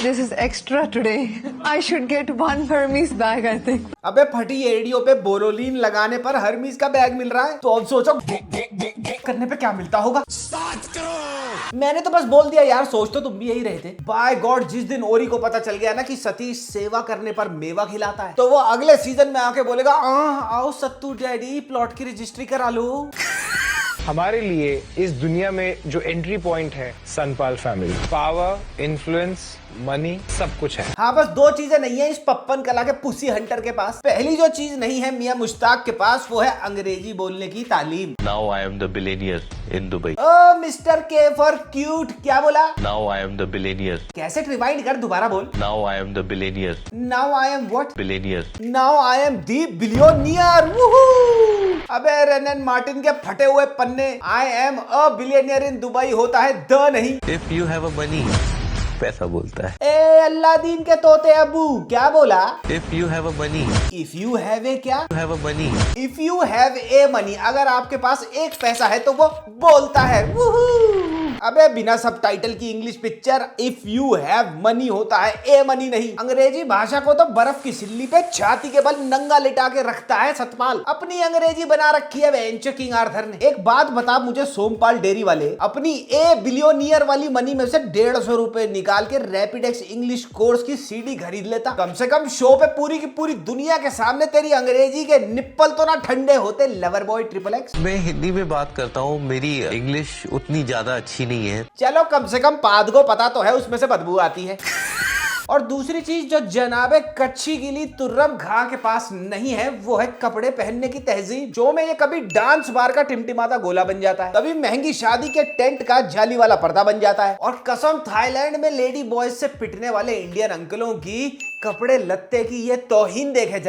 This is extra today. I should get one Hermes bag, I think. अबे फटी audio पे बोरोलीन लगाने पर हर्मीज का बैग मिल रहा है, तो अब सोचो करने पे क्या मिलता होगा। 7 करोड़। मैंने तो बस बोल दिया यार, सोच तो तुम भी यही रहे थे। बाय गॉड, जिस दिन ओरी को पता चल गया ना कि सतीश सेवा करने पर मेवा खिलाता है, तो वो अगले सीजन में आके बोलेगा आओ सत्तू डैडी प्लॉट की रजिस्ट्री करा लो। हमारे लिए इस दुनिया में जो एंट्री पॉइंट है Sanpal family, power, influence, money, सब कुछ है। हाँ, बस 2 चीजें नहीं है इस पप्पन कला के पुसी हंटर के पास। पहली जो चीज नहीं है मियां मुश्ताक के पास, वो है अंग्रेजी बोलने की तालीम। Now I am the billionaire in Dubai. ओ मिस्टर के फॉर क्यूट, क्या बोला? Now I am the billionaire. कैसे रिवाइंड कर, दोबारा बोल। Now I am the billionaire. Now I am what? Billionaire. Now I am the billionaire. अबे Wren and Martin के फटे हुए पन्ने, I am a billionaire in Dubai होता है द नहीं। If you have a money, पैसा बोलता है। ए अल्लादीन के तोते अबू, क्या बोला? If you have a money, if you have a क्या? you have a money. If you have a money, अगर आपके पास एक पैसा है तो वो बोलता है। अबे बिना सबटाइटल की English picture if you have money होता है ए मनी नहीं। अंग्रेजी भाषा को तो बर्फ की सिल्ली पे छाती के बल नंगा लिटा के रखता है सतपाल। अपनी अंग्रेजी बना रखी है वेंचर किंग आर्थर ने। एक बात बता मुझे सोमपाल डेयरी वाले, अपनी ए बिलियनियर वाली मनी में से 150 रुपए निकाल के रैपिडेक्स इंग्लिश कोर्स की सीडी खरीद लेता। कम से कम शो पे पूरी की पूरी दुनिया के सामने तेरी अंग्रेजी के निप्पल तो ना ठंडे होते। Lover boy triple x. मैं हिंदी में बात करता हूँ, मेरी इंग्लिश उतनी ज्यादा अच्छी नहीं है। चलो कम से कम पाद को पता तो है उसमें से बदबू आती है। और दूसरी चीज जो जनाबे कच्ची गिली तुर्रम घा के पास नहीं है, वो है कपड़े पहनने की तहजीब। जो में ये कभी डांस बार का टिमटिमाता गोला बन जाता है, कभी महंगी शादी के टेंट का जाली वाला पर्दा बन जाता है, और कसम थाईलैंड में लेडी बॉयज से पिटने वाले इंडियन अंकलों की कपड़े लत्ते की ये तौहीन देखे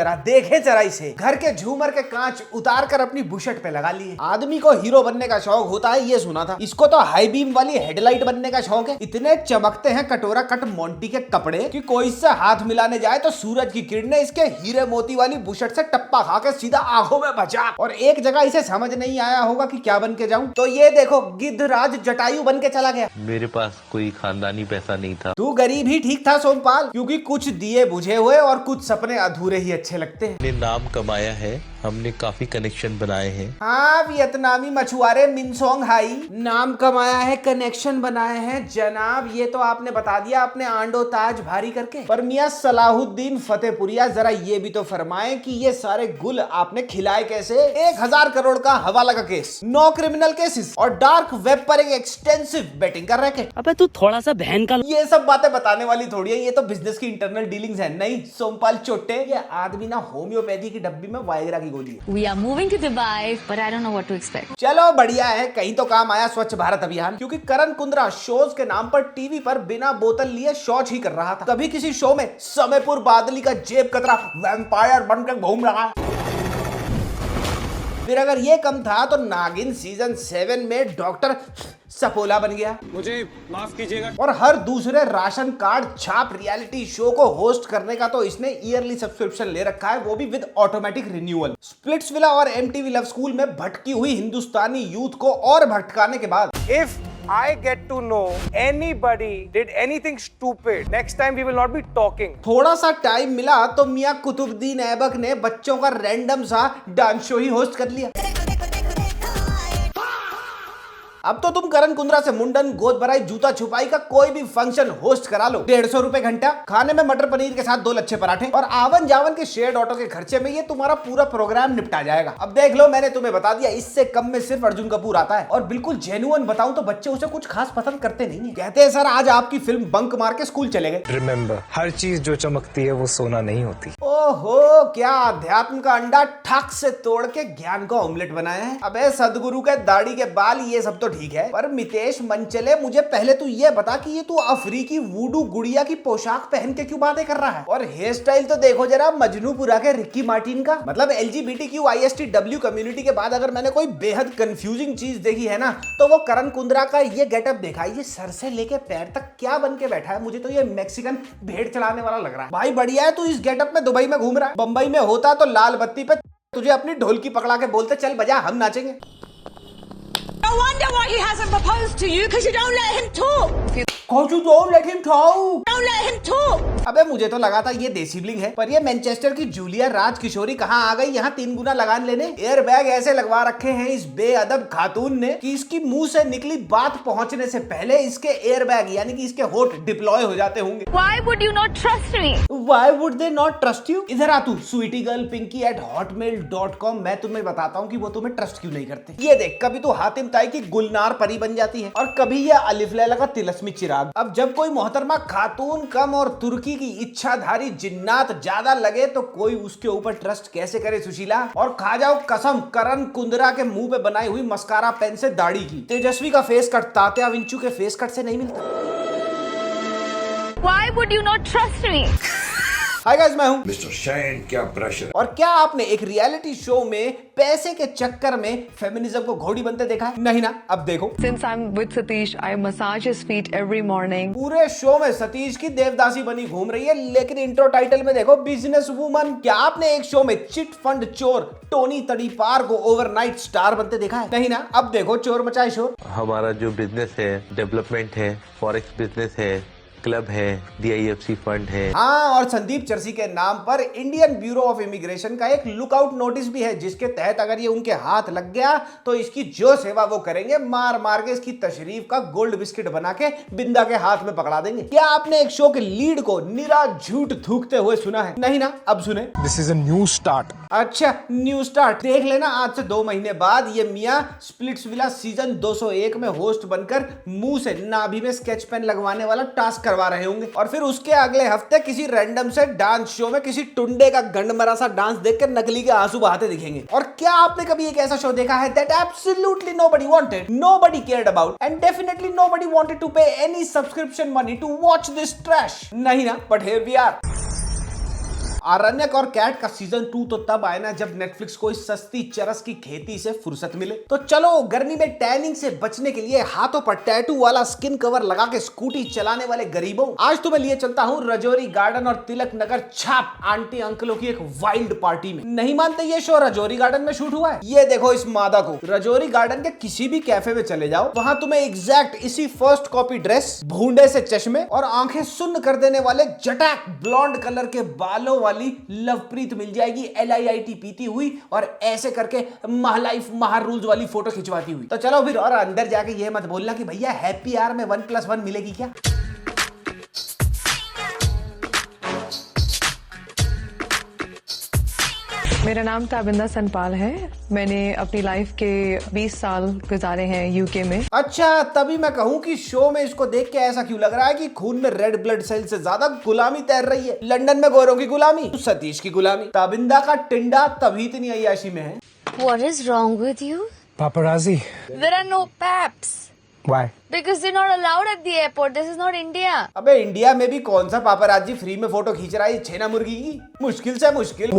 जरा इसे। घर के झूमर के कांच उतार कर अपनी बुशट पे लगा लिए। आदमी को हीरो बनने का शौक होता है ये सुना था, इसको तो हाई बीम वाली हेडलाइट बनने का शौक है। इतने चमकते हैं कटोरा कट मोंटी के कपड़े कि कोई इससे हाथ मिलाने जाए तो सूरज की किरणें इसके हीरे मोती वाली बुशट से टप्पा खा के सीधा आंखों में बचा। और एक जगह इसे समझ नहीं आया होगा कि क्या बन के जाऊं, तो ये देखो गिद्धराज जटायु बन के चला गया। मेरे पास कोई खानदानी पैसा नहीं था। तू गरीब ही ठीक था सोमपाल, क्योंकि कुछ दिए बुझे हुए और कुछ सपने अधूरे ही अच्छे लगते हैं। हमने नाम कमाया है, हमने काफी कनेक्शन बनाए हैं। हाँ, वियतनामी मछुआरे मिनसोंग हाई, नाम कमाया है, कनेक्शन बनाए हैं जनाब। ये तो आपने बता दिया अपने आंडो ताज भारी करके। पर मियां सलाहुद्दीन फतेहपुरिया जरा ये भी तो फरमाएं कि ये सारे गुल आपने खिलाए कैसे। 1000 करोड़ का हवाला का केस, 9 क्रिमिनल केसेस और डार्क वेब पर एक एक्सटेंसिव बेटिंग का रैकेट। अबे तू थोड़ा सा बहन का। ये सब बातें बताने वाली थोड़ी है, ये तो बिजनेस की इंटरनल डीलिंग्स है। नहीं सोमपाल चोटे, ये आदमी ना होम्योपैथी की डब्बी में वायरा की गोली है। We are moving to Dubai, but I don't know what to expect. चलो बढ़िया है, कहीं तो काम आया स्वच्छ भारत अभियान। क्योंकि करण कुंद्रा शोज के नाम पर टीवी पर बिना बोतल लिए शौच ही कर रहा था। तभी किसी शो में समयपुर बादली का जेब कतरा वैम्पायर बनकर घूम रहा है। फिर अगर ये कम था तो नागिन सीजन 7 में डॉक्टर सपोला बन गया। मुझे माफ कीजिएगा। और हर दूसरे राशन कार्ड छाप रियलिटी शो को होस्ट करने का तो इसने ईयरली सब्सक्रिप्शन ले रखा है, वो भी विद ऑटोमेटिक रिन्यूअल। स्प्लिट्सविला और एमटीवी लव स्कूल में भटकी हुई हिंदुस्तानी यूथ को और भटकाने के बाद If I get to know anybody did anything stupid, next time we will not be talking. थोड़ा सा टाइम मिला तो मियां कुतुबुद्दीन ऐबक ने बच्चों का रैंडम सा डांस शो ही होस्ट कर लिया। अब तो तुम करण कुंद्रा से मुंडन, गोद भराई, जूता छुपाई का कोई भी फंक्शन होस्ट करा लो। 150 रुपए घंटा, खाने में मटर पनीर के साथ 2 लच्छे पराठे और आवन जावन के शेयर्ड ऑटो के खर्चे में ये तुम्हारा पूरा प्रोग्राम निपटा जाएगा। अब देख लो, मैंने तुम्हें बता दिया, इससे कम में सिर्फ अर्जुन कपूर आता है। और बिल्कुल जेन्युइन बताऊं तो बच्चे उसे कुछ खास पसंद करते नहीं है। कहते हैं सर आज आपकी फिल्म बंक मार के स्कूल चले गए। Remember, हर चीज जो चमकती है वो सोना नहीं होती। ओहो, क्या अध्यात्म का अंडा ठक से तोड़ के ज्ञान का ऑमलेट बनाया है। अबे सदगुरु के दाढ़ी के बाल ये सब तो ठीक है, पर मितेश मनचले मुझे पहले तू ये बता कि ये तू अफ्रीकी वूडू गुड़िया की पोशाक पहन के क्यों बातें कर रहा है। और हेयर स्टाइल तो देखो जरा मजनूपुरा के रिक्की मार्टिन का। मतलब LGBTQISTW कम्युनिटी के बाद अगर मैंने कोई बेहद कंफ्यूजिंग चीज देखी है ना, तो वो करण कुंद्रा का ये गेटअप देखा। ये सर से लेके पैर तक क्या बन के बैठा है, मुझे तो ये मैक्सिकन भेड़ चढ़ाने वाला लग रहा है। भाई बढ़िया है, तू इस गेटअप में दुबई में घूम रहा है। बंबई में होता तो लाल बत्ती पे तुझे अपनी ढोलकी पकड़ा के बोलते चल बजा, हम नाचेंगे। wonder why he hasn't proposed to you, because you don't let him talk. Don't let him talk. Don't let him talk. अबे मुझे तो लगा था ये देसी ब्लिंग है, पर ये मैनचेस्टर की जूलिया राज किशोरी कहाँ आ गई यहाँ 3 गुना लगान लेने। एयर बैग ऐसे लगवा रखे हैं इस बेअदब खातून ने कि इसकी मुंह से निकली बात पहुंचने से पहले इसके एयर बैग यानी कि इसके होठ डिप्लॉय हो जाते होंगे। Why would you not trust me? Why would they not trust you? इधर आ तू स्वीटी गर्ल पिंकी @hotmail.com। मैं तुम्हें बताता हूँ कि वो तुम्हें ट्रस्ट क्यों नहीं करते। ये देख, कभी तो हातिम ताई की गुलनार परी बन जाती है और कभी ये अलिफ लैला का तिलस्मी चिराग। अब जब कोई मोहतरमा खातून कम और तुर्की की इच्छाधारी जिन्नात ज्यादा लगे तो कोई उसके ऊपर ट्रस्ट कैसे करे सुशीला। और खा जाओ कसम करण कुंद्रा के मुंह पे बनाई हुई मस्कारा पेन से दाढ़ी की। तेजस्वी का फेस कट तात्या विंचू के फेस कट से नहीं मिलता। Why would you not trust me? Hi guys, मैं हूं मिस्टर शैन। क्या प्रेशर। और क्या आपने एक रियलिटी शो में पैसे के चक्कर में फेमिनिज्म को घोड़ी बनते देखा है? नहीं ना, अब देखो। Since I'm with Satish, I massage his feet every morning. पूरे शो में सतीश की देवदासी बनी घूम रही है, लेकिन इंट्रो टाइटल में देखो बिजनेस वूमन। क्या आपने एक शो में चिट फंड चोर टोनी तड़ीपार को ओवरनाइट स्टार बनते देखा है? नहीं ना, अब देखो चोर मचाए शोर। हमारा जो बिजनेस है, डेवलपमेंट है, फॉरेक्स बिजनेस है, क्लब है, DIFC फंड है। हाँ, और संदीप चरसी के नाम पर इंडियन ब्यूरो ऑफ इमिग्रेशन का एक लुकआउट नोटिस भी है, जिसके तहत अगर ये उनके हाथ लग गया तो इसकी जो सेवा वो करेंगे मार मार के इसकी तशरीफ का गोल्ड बिस्किट बना के बिंदा के हाथ में पकड़ा देंगे। क्या आपने एक शो के लीड को निरा झूठ थूकते हुए सुना है? नहीं ना, अब सुने। This is a new start. अच्छा, न्यू स्टार्ट देख लेना। आज से 2 महीने बाद ये मियां स्प्लिट्सविला सीजन 201 में होस्ट बनकर मुंह से नाभि में स्केच पेन लगवाने वाला टास्क करवा रहे होंगे, और फिर उसके अगले हफ्ते किसी रैंडम से डांस शो में किसी टुंडे का गंडमरा सा डांस देखकर नकली के आंसू बहाते दिखेंगे। और क्या आपने कभी एक ऐसा शो देखा है that absolutely nobody wanted, nobody cared about, and definitely nobody wanted to pay any subscription money to watch this trash? नहीं ना, but here we are। आरण्यक और कैट का सीजन 2 तो तब आए ना जब नेटफ्लिक्स को इस सस्ती चरस की खेती से फुर्सत मिले। तो चलो गर्मी में टैनिंग से बचने के लिए हाथों पर टैटू वाला स्किन कवर लगा के स्कूटी चलाने वाले गरीबों, आज तो मैं लिए चलता हूँ रजौरी गार्डन और तिलक नगर छाप आंटी अंकलों की एक वाइल्ड पार्टी में। नहीं मानते ये शो रजौरी गार्डन में शूट हुआ है? ये देखो इस मादा को। रजौरी गार्डन के किसी भी कैफे में चले जाओ, वहां तुम्हें एग्जैक्ट इसी फर्स्ट कॉपी ड्रेस, भूंडे से चश्मे और आंखें सुन्न कर देने वाले जटाक ब्लॉन्ड कलर के बालों वाली लवप्रीत मिल जाएगी, LIIT पीती हुई और ऐसे करके महालाइफ महा रूल्स वाली फोटो खिंचवाती हुई। तो चलो फिर, और अंदर जाके ये मत बोलना कि भैया हैप्पी आवर में 1+1 मिलेगी क्या। मेरा नाम ताबिंदा सनपाल है। मैंने अपनी लाइफ के 20 साल गुजारे हैं यूके में। अच्छा, तभी मैं कहूँ कि शो में इसको देख के ऐसा क्यों लग रहा है कि खून में रेड ब्लड सेल से ज्यादा गुलामी तैर रही है। लंदन में गोरों की गुलामी, सतीश की गुलामी, ताबिंदा का टिंडा तभी इतनी अय्याशी में है। What is wrong with you? Paparazzi. There are no paps. Why? Because they're not allowed at the airport. This is not India. अबे इंडिया में भी कौन सा पापराजी फ्री में फोटो खींच रहा है छेना मुर्गी की? मुश्किल से मुश्किल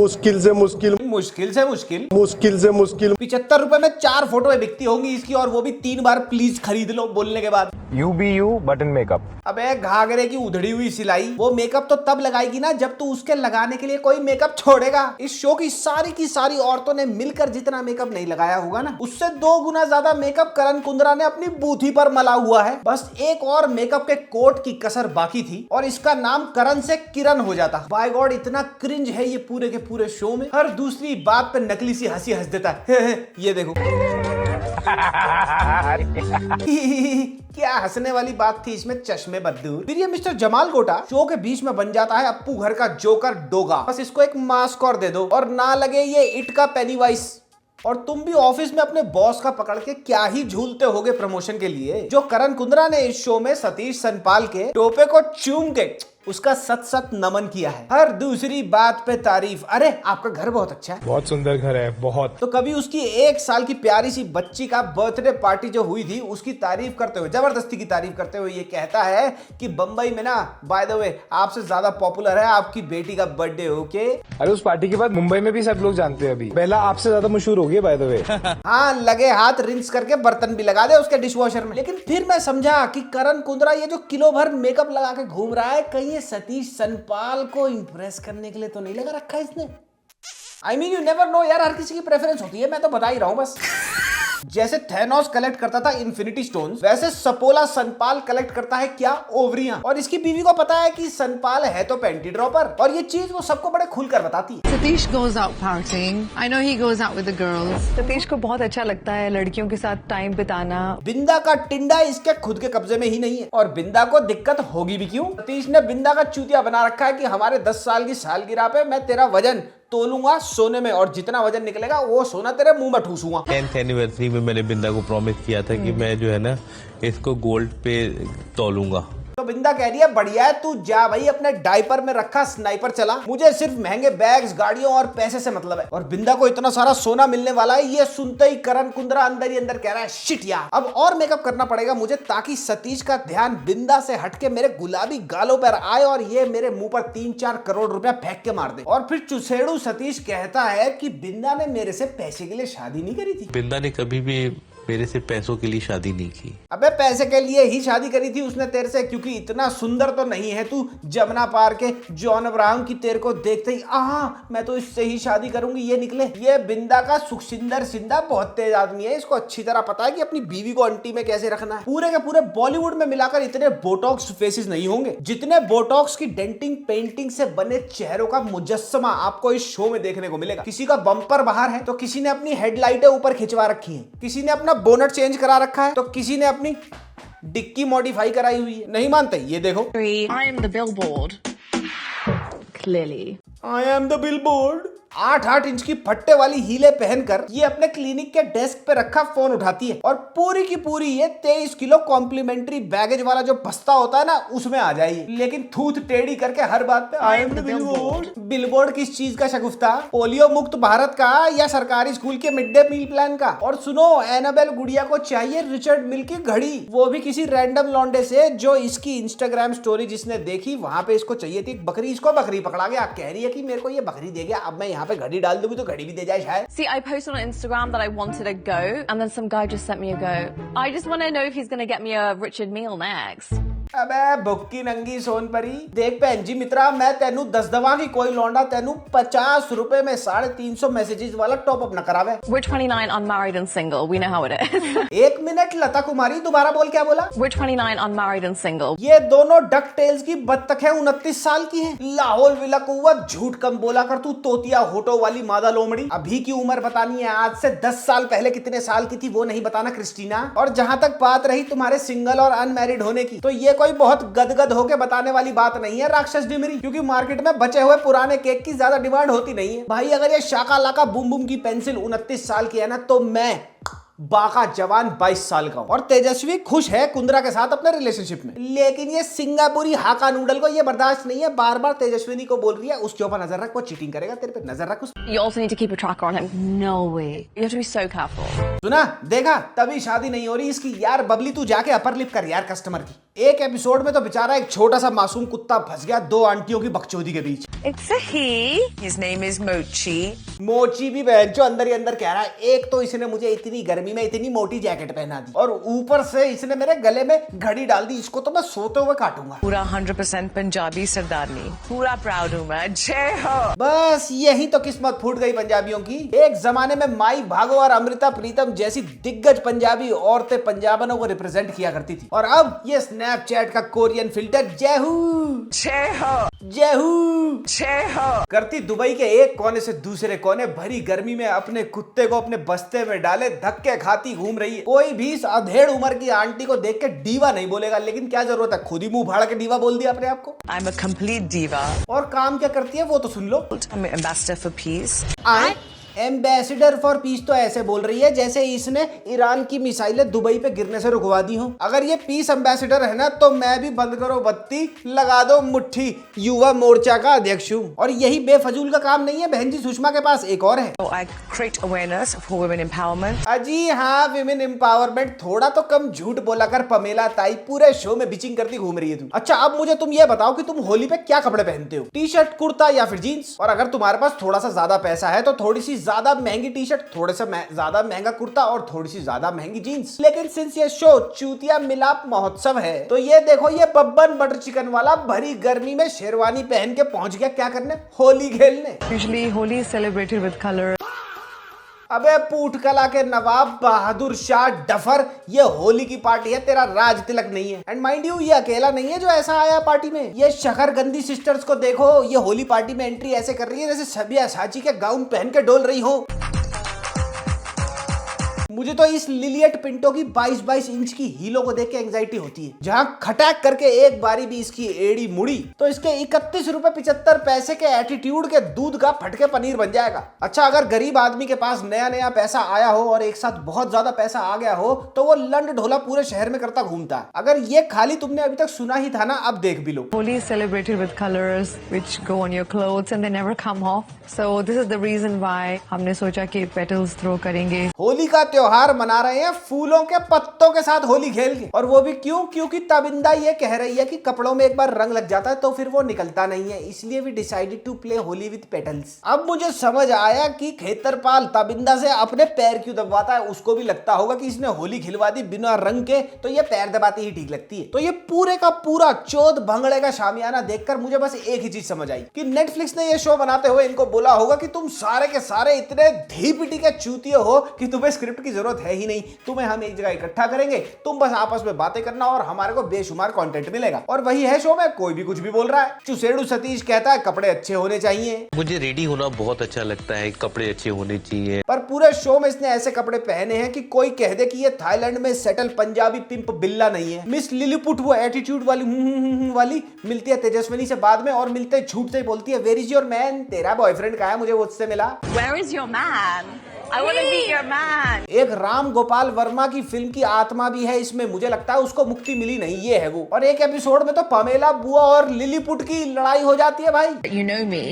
75 रुपए में 4 फोटो बिकती होंगी इसकी, और वो भी 3 बार प्लीज खरीद लो बोलने के बाद। You be you, but in makeup. अबे घाघरे की उधड़ी हुई सिलाई, वो मेकअप तो तब लगाएगी ना जब तू उसके लगाने के लिए कोई मेकअप छोड़ेगा। इस शो की सारी औरतों ने मिलकर जितना मेकअप नहीं लगाया होगा ना, उससे 2 गुना ज्यादा मेकअप करण कुंद्रा ने अपनी बूथी पर मला हुआ है। बस एक और मेकअप के कोट की कसर बाकी थी और इसका नाम करण से किरण हो जाता। बाय गॉड, इतना क्रिंज है ये पूरे के पूरे शो में। हर दूसरी बात पे नकली सी हंसी हंस देता है। ये देखो क्या हंसने वाली बात थी इसमें, चश्मे बद्दूर। फिर ये मिस्टर जमाल गोटा शो के बीच में बन जाता है अप्पू घर का जोकर डोगा। बस इसको एक मास्क और दे दो और ना लगे ये इट का पेनीवाइस, और तुम भी ऑफिस में अपने बॉस का पकड़ के क्या ही झूलते होगे प्रमोशन के लिए। जो करण कुंद्रा ने इस शो में सतीश सनपाल के टोपे को चूम के उसका सत नमन किया है। हर दूसरी बात पे तारीफ। अरे आपका घर बहुत अच्छा है, बहुत सुंदर घर है, बहुत। तो कभी उसकी 1 साल की प्यारी सी बच्ची का बर्थडे पार्टी जो हुई थी उसकी तारीफ करते हुए, जबरदस्ती की तारीफ करते हुए ये कहता है कि बंबई में ना बाय द वे आपसे ज्यादा पॉपुलर है आपकी बेटी का बर्थडे। ओके, अरे उस पार्टी के बाद मुंबई में भी सब लोग जानते हैं अभी। बेला आपसे ज्यादा मशहूर हो गई बाय द वे। हाँ, लगे हाथ रिंस करके बर्तन भी लगा दे उसके डिशवॉशर में। लेकिन फिर मैं समझा कि करण कुंद्रा ये जो किलो भर मेकअप लगा के घूम रहा है, कहीं ये सतीश सनपाल को इंप्रेस करने के लिए तो नहीं लगा रखा इसने। I mean, you never know यार, हर किसी की प्रेफरेंस होती है, मैं तो बता ही रहा हूँ बस। जैसे थैनोस कलेक्ट करता था इन्फिनिटी स्टोन्स, वैसे सपोला सनपाल कलेक्ट करता है क्या? ओवरियां। और इसकी बीवी को पता है कि सनपाल है तो पेंटी ड्रॉपर, और ये चीज वो सबको बड़े खुलकर बताती है। Satish goes out partying. I know he goes out with the girls. Satish को बहुत अच्छा लगता है लड़कियों के साथ टाइम बिताना। बिंदा का टिंडा इसके खुद के कब्जे में ही नहीं है, और बिंदा को दिक्कत होगी भी क्यों? सतीश ने बिंदा का चूतिया बना रखा है कि हमारे 10 साल की सालगिरह पे मैं तेरा वजन तोलूंगा सोने में, और जितना वजन निकलेगा वो सोना तेरे मुंह में ठूसूंगा। 10th एनिवर्सरी में मैंने बिंदा को प्रॉमिस किया था कि मैं जो है ना इसको गोल्ड पे तोलूंगा। तो बिंदा कह रही है बढ़िया है, तू जा भाई अपने डायपर में रखा स्नाइपर चला, मुझे सिर्फ महंगे बैग्स, गाड़ियों और पैसे से मतलब है। और बिंदा को इतना सारा सोना मिलने वाला है, ये सुनते ही करण कुंद्रा अंदर ही अंदर कह रहा है शिट यार, अब और मेकअप करना पड़ेगा मुझे ताकि सतीश का ध्यान बिंदा से हटके मेरे गुलाबी गालों पर आए और ये मेरे मुंह पर 3-4 करोड़ रुपया फेंक के मार दे। और फिर चुसेड़ू सतीश कहता है कि बिंदा ने मेरे से पैसे के लिए शादी नहीं करी थी। बिंदा ने कभी भी मेरे से पैसों के लिए शादी नहीं की। अबे पैसे के लिए ही शादी करी थी उसने तेरे से, क्योंकि इतना सुंदर तो नहीं है तू जमुना पार के जॉन अब्राहम की, तेरे को देखते ही मैं तो इससे ही शादी करूंगी ये निकले। ये बिंदा का सुखसिंदर सिंधा बहुत तेज आदमी है, इसको अच्छी तरह पता है कि अपनी बीवी को अंटी में कैसे रखना है। पूरे के पूरे बॉलीवुड में मिलाकर इतने बोटॉक्स फेसेस नहीं होंगे जितने बोटॉक्स की डेंटिंग पेंटिंग से बने चेहरों का मुजस्समा आपको इस शो में देखने को मिलेगा। किसी का बम्पर बाहर है तो किसी ने अपनी हेडलाइटें ऊपर खिंचवा रखी है, किसी ने अपना बोनट चेंज करा रखा है तो किसी ने अपनी डिक्की मॉडिफाई कराई हुई है। नहीं मानते? ये देखो, I am the billboard. Clearly. I am the billboard। 8-8 inch की फट्टे वाली हीले पहनकर ये अपने क्लिनिक के डेस्क पे रखा फोन उठाती है और पूरी की पूरी ये 23 किलो कॉम्प्लीमेंट्री बैगेज वाला जो बस्ता होता है ना उसमें आ जाएगी, लेकिन थूथ टेढ़ी करके हर बात पे I am the billboard. Billboard किस चीज का शगुफ्ता? पोलियो मुक्त भारत का या सरकारी स्कूल के मिड डे मील प्लान का? और सुनो, एनाबेल गुड़िया को चाहिए रिचर्ड मिल की घड़ी, वो भी किसी रैंडम लौंडे से जो इसकी इंस्टाग्राम स्टोरी जिसने देखी वहां पे इसको चाहिए थी बकरी। इसको बकरी पकड़ा गया, कह रही है कि मेरे को ये बकरी दे गया, अब मैं यहाँ पे घड़ी डाल दूंगी तो घड़ी भी दे जाए शायद। See, I posted on Instagram that I wanted a goat, and then some guy just sent me a goat. I just want to know if he's going to get me a Richard meal next. अबे भुक्की नंगी सोन परी, देख बहन जी मित्रा, मैं तेनू 10 दवा की कोई लौंडा तेनू 50 रुपए में 350 मैसेजेस वाला टॉप अप न करावे। We're 29, unmarried and single. We know how it is. एक मिनट लता कुमारी, दोबारा बोल, क्या बोला? We're 29, unmarried and single. ये दोनों डक टेल्स की बत्तख है, 29 साल की है। लाहौल विला कुव्वत, झूठ कम बोला कर तू तोतिया होटो वाली मादा लोमड़ी। अभी की उम्र बतानी है, आज से 10 साल पहले कितने साल की थी वो नहीं बताना क्रिस्टीना। और जहां तक बात रही तुम्हारे सिंगल और अनमैरिड होने की, तो ये कोई बहुत गदगद होके बताने वाली बात नहीं है राक्षस डिमरी, क्योंकि मार्केट में बचे हुए पुराने केक की ज्यादा डिमांड होती नहीं है भाई। अगर ये शाका लाका बूम बूम की पेंसिल 29 साल की है ना, तो मैं बाका जवान 22 साल का हूं। और तेजस्वी खुश है कुंद्रा के साथ अपने रिलेशनशिप में, लेकिन ये सिंगापुरी हाका नूडल को ये बर्दाश्त नहीं है, बार बार तेजस्विनी को बोल रही है उसके ऊपर नजर रख, वो चीटिंग करेगा, तेरे पे नजर रख। You also need to keep a tracker on him. No way. You have to be so careful. सुना, देखा, तभी शादी नहीं हो रही इसकी। यार बबली तू जाके अपर लिप कर यार कस्टमर की। एक एपिसोड में तो बेचारा एक छोटा सा मासूम कुत्ता फंस गया 2 आंटियों की बकचोदी के बीच। It's a he. His name is Mochi. मोची भी बहन जो अंदर ही अंदर कह रहा है, एक तो इसने मुझे इतनी गर्मी में इतनी मोटी जैकेट पहना दी और ऊपर से इसने मेरे गले में घड़ी डाल दी, इसको तो मैं सोते हुए काटूंगा। पूरा 100% पंजाबी सरदारनी, पूरा प्राउड हूँ मैं। जय हो। बस यही तो किस्मत फूट गई पंजाबियों की। एक जमाने में माई भागो और अमृता प्रीतम जैसी दिग्गज पंजाबी औरतें पंजाबनों को रिप्रेजेंट किया करती थी, और अब ये स्नैपचैट का कोरियन फिल्टर जयहू जय हो जयहू जय हो करती दुबई के एक कोने से दूसरे कोने भरी गर्मी में अपने कुत्ते को अपने बस्ते में डाले धक्के खाती घूम रही है। कोई भी इस अधेड़ उम्र की आंटी को देख के डीवा नहीं बोलेगा, लेकिन क्या जरूरत है, खुद ही मुंह फाड़ के डीवा बोल दिया अपने आप को। I'm a complete diva. और काम क्या करती है वो तो सुन लो। I'm an ambassador for peace. Ambassador for piece तो ऐसे बोल रही है जैसे इसने ईरान की मिसाइलें दुबई पे गिरने से रुकवा दी हो। अगर ये पीस एम्बेसडर है ना, तो मैं भी बंद करो बत्ती लगा दो मुट्ठी युवा मोर्चा का अध्यक्ष हूँ। और यही बेफजूल का काम नहीं है बहन जी, सुषमा के पास एक और है। So I create awareness for women empowerment. अजी हाँ, विमेन एम्पावरमेंट। थोड़ा तो कम झूठ बोला कर पमेला ताई, पूरे शो में बिचिंग करती घूम रही है तुम। अच्छा अब मुझे तुम ये बताओ कि तुम होली पे क्या कपड़े पहनते हो, टी शर्ट कुर्ता या फिर जीन्स? और अगर तुम्हारे पास थोड़ा सा ज्यादा पैसा है तो थोड़ी सी ज्यादा महंगी टी शर्ट, थोड़े से ज्यादा महंगा कुर्ता और थोड़ी सी ज्यादा महंगी जीन्स। लेकिन सिंस ये शो चूतिया मिलाप महोत्सव है, तो ये देखो ये बब्बन बटर चिकन वाला भरी गर्मी में शेरवानी पहन के पहुंच गया क्या करने, होली खेलने। Usually Holi is celebrated with color. अबे पूठकला के नवाब बहादुर शाह डफर, ये होली की पार्टी है, तेरा राज तिलक नहीं है। एंड माइंड यू, ये अकेला नहीं है जो ऐसा आया पार्टी में। ये शकरगंदी सिस्टर्स को देखो, ये होली पार्टी में एंट्री ऐसे कर रही है जैसे सबिया साची के गाउन पहन के डोल रही हो। मुझे तो इस लिलियट पिंटो की 22-22 इंच की हीलो को देख के एंजाइटी होती है। जहां खटैक करके एक बारी भी इसकी एड़ी मुड़ी तो इसके 31 रुपए 75 पैसे के एटीट्यूड के दूध का फटके पनीर बन जाएगा। अच्छा, अगर गरीब आदमी के पास नया नया पैसा आया हो और एक साथ बहुत ज्यादा पैसा आ गया हो तो वो लंड ढोला पूरे शहर में करता घूमता है। अगर ये खाली तुमने अभी तक सुना ही था ना, अब देख भी लो। Holi is celebrated with colors which go on your clothes and they never come off. So this is the reason why हमने सोचा कि petals throw करेंगे। होली का त्योहार मना रहे हैं फूलों के पत्तों के साथ होली खेल के। और वो भी क्यों? क्योंकि तबिंदा ये कह रही है कि कपड़ों में एक बार रंग लग जाता है तो फिर वो निकलता नहीं है, इसलिए we decided to play Holi with petals. अब मुझे समझ आया कि खेतरपाल तबिंदा से अपने पैर क्यों दबाता है। उसको भी लगता होगा कि इसने होली खिलवा दी बिना रंग के, तो ये पैर दबाती ही ठीक लगती है। तो ये पूरे का पूरा चौध भंगड़े का शामियाना देखकर मुझे बस एक ही चीज समझ आई कि नेटफ्लिक्स ने ये शो बनाते हुए इनको बोला होगा कि तुम सारे के सारे इतने धी पिटी के चूतिए हो कि तुम्हें स्क्रिप्ट की जरूरत है ही नहीं, तुम्हें हम एक जगह इकट्ठा करेंगे, तुम बस आपस में बातें करना और हमारे को बेशुमार कंटेंट मिलेगा। और वही है शो में, कोई भी कुछ भी बोल रहा है। चुसेड़ू सतीश कहता है कपड़े अच्छे होने चाहिए। मुझे रेडी होना बहुत अच्छा लगता है, कपड़े अच्छे होने चाहिए। पर पूरे शो में इसने ऐसे कपड़े पहने हैं कि कोई कह दे कि ये थाईलैंड में सेटल पंजाबी पिंप बिल्ला नहीं है। मिस लिलीपुट वो एटीट्यूड वाली मिलती है तेजस्विनी से बाद में और मिलते छूटते ही बोलती है वेयर इज योर मैन, तेरा बॉयफ्रेंड कहाँ है, मुझे उससे मिला। Where is your man? I want to meet your man. एक राम गोपाल वर्मा की फिल्म की आत्मा भी है इसमें, मुझे लगता है उसको मुक्ति मिली नहीं, ये है वो। और एक एपिसोड में तो पमेला बुआ और लिलीपुट की लड़ाई हो जाती है भाई। You know me.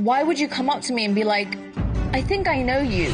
Why would you come up to me and be like, I think I know you?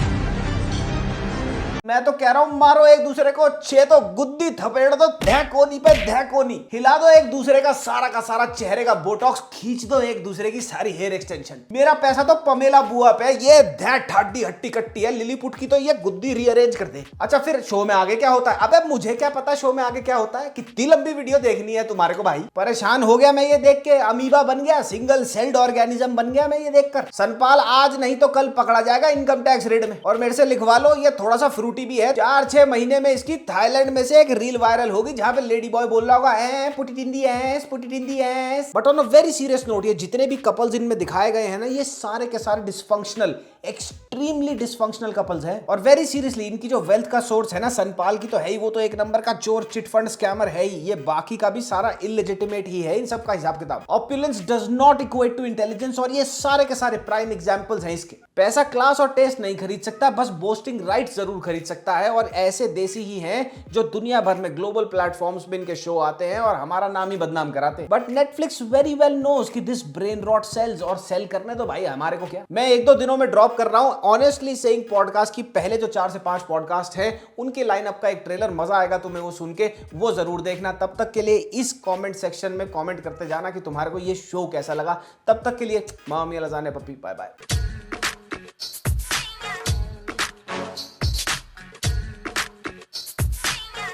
मैं तो कह रहा हूँ मारो एक दूसरे को छे तो गुद्दी थपेड़ दो धैकोनी पे धैकोनी, हिला दो एक दूसरे का सारा चेहरे का बोटॉक्स, खींच दो एक दूसरे की सारी हेयर एक्सटेंशन। मेरा पैसा तो पमेला बुआ पे, ये धैट ठाडी हट्टी कट्टी है। लिलीपुट की तो ये गुद्दी रीअरेंज कर दे। अच्छा, फिर शो में आगे क्या होता है? अबे मुझे क्या पता शो में आगे क्या होता है। कितनी लंबी वीडियो देखनी है तुम्हारे को भाई? परेशान हो गया मैं ये देख के, अमीबा बन गया, सिंगल सेल्ड ऑर्गेनिज्म बन गया मैं ये देखकर। सनपाल आज नहीं तो कल पकड़ा जाएगा इनकम टैक्स रेड में। और मेरे से लिखवा लो, ये थोड़ा सा फ्रूटी भी है। 4-6 महीने में इसकी थाईलैंड में से एक रील वायरल होगी जहां पे लेडी बॉय बोल रहा होगा put it in the S. But on a very serious note, ये जितने भी कपल्स इनमें दिखाए गए हैं ना, ये सारे के सारे डिस्फंक्शनल, एक्सट्रीमली डिस्फंक्शनल कपल्स हैं। और वेरी सीरियसली इनकी जो वेल्थ का सोर्स है ना, सनपाल की तो है ही, वो तो एक नंबर का चोर चिट फंड स्कैमर है ही। ये बाकी का भी सारा इलेजिटिमेट ही है इन सब का हिसाब किताब। Opulence does not equate to intelligence, और ये सारे के सारे प्राइम एग्जांपल्स हैं इसके। पैसा क्लास और टेस्ट नहीं खरीद सकता, बस बोस्टिंग राइट्स जरूर खरीद सकता है। और ऐसे देसी ही हैं जो दुनिया भर में ग्लोबल प्लेटफॉर्म्स पे इनके शो आते हैं और हमारा नाम ही बदनाम कराते हैं। But Netflix very well knows कि दिस ब्रेन रॉट सेल्स, और सेल करने दो भाई, हमारे को क्या। मैं 1-2 दिनों में ड्रॉप कर रहा हूं ऑनेस्टली सेइंग पॉडकास्ट की पहले जो 4 से 5 पॉडकास्ट हैं उनके लाइनअप का एक ट्रेलर, मजा आएगा तुम्हें वो सुन के, वो जरूर देखना। तब तक के लिए इस कमेंट सेक्शन में कमेंट करते जाना कि तुम्हारे को ये शो कैसा लगा। तब तक के लिए मामी अल्लाह जाने पप्पी, बाय बाय।